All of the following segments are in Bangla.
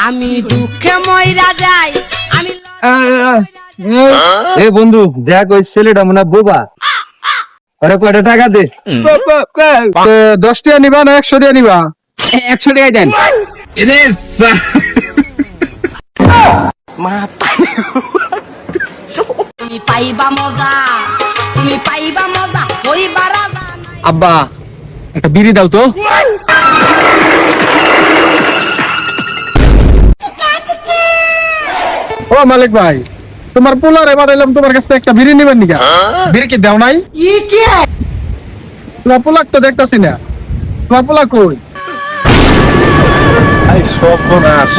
আমি দুঃখে মইরা যাই আমি এ বন্ধু দেখ ওই ছেলেটা মনে হয় বোবা। আরে কয়টা টাকা দে। 10 টাকা নিবা না 100 টাকা নিবা? 100 টাকা দেন। তুমি পাইবা মজা হইবা রাজা। আব্বা একটা বিড়ি দাও তো। ও মালিক ভাই, তোমার পোলারে বাড়াইলাম, তোমার কাছে একটা বিড়ি নিবেন নিকা? বিড়ি কি দেও নাই? তোমার পোলাক তো দেখতাছি না, তোমার পোলা কই? আই সর্বনাশ।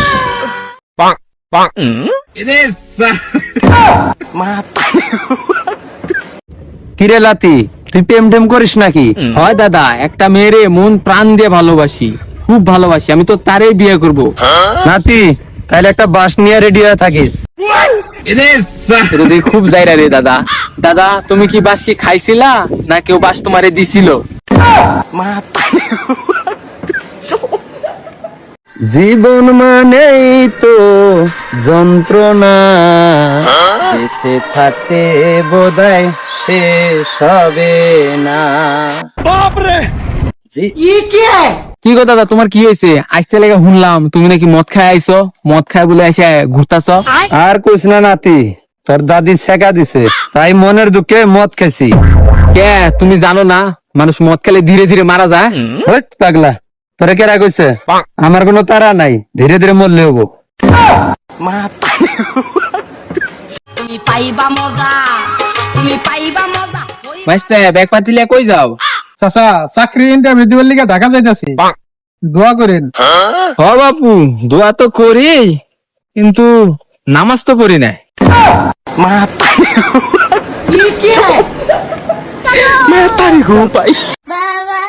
কিরে লাতি, তুই প্রেম টেম করিস নাকি? হয় দাদা, একটা মেয়েরে মন প্রাণ দিয়ে ভালোবাসি, খুব ভালোবাসি, আমি তো তারই বিয়ে করব। নাতি তাহলে একটা বাস নিয়ে রেডি হয়ে থাকিস। এটা দিয়ে খুব যাইরা রে দাদা। দাদা তুমি কি বাস কি খাইছিলা না কেউ বাস তোমারে দিছিল? জীবন মানেই তো যন্ত্রণা, বেঁচে থাকতে বোধহয় শেষ হবে না। কি গো দাদা, তোমার কি হয়েছে? আজকে লেগে শুনলাম তুমি নাকি মদ খায় আইছো, মদ খায় বলে এসে ঘুরতাছ। আর কইস না নাতি, তোর দাদি ছেকা দিছে, তাই মনের দুঃখে মদ খাইছি। কে তুমি জানো না মানুষ মদ খেলে ধীরে ধীরে মারা যায়? হট পাগলা, তোরে কেরা কইছে? আমার কোনো তারা নাই, ধীরে ধীরে মরলে হবো। তুমি পাইবা মজা মাস্তে ব্যাগ পাতিলে কই যাও? চাচা চাকরি ইন্টারভিউ দিবার লিগে ঢাকা যাইতাছি, দোয়া করেন। হ বাপু, দোয়া তো করি কিন্তু নামাজ তো পড়ি নাই। বাবা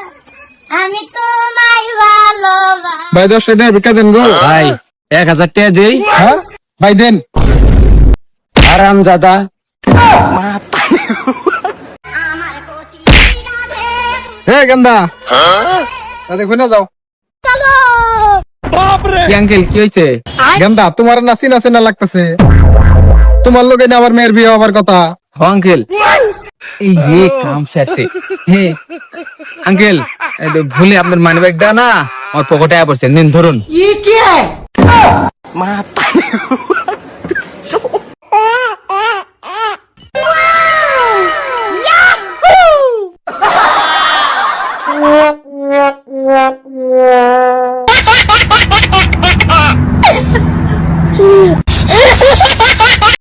আমি তোমায় ভালোবাসি। ভাই 10 টাকা ভিক্ষা দেন গো। ভাই 1000 টাকা দেই। হ্যাঁ ভাই দেন। আরাম দাদা। আমার কচি রাধে হে গেন্দা, দেখো না যাও। চলো কি আঙ্কেল কি হয়েছে? গেন্দা তোমার নাচি নাচে না লাগতেছে, তোমার লোকে না আমার মেয়ের বিয়ে হবার কথা। হ আঙ্কেল, এই রে কাম সারতে। হে আঙ্কেল, এই তো ভুলে আপনার মানি ব্যাগটা না আমার পকেটে পড়ছে, নিন ধরুন।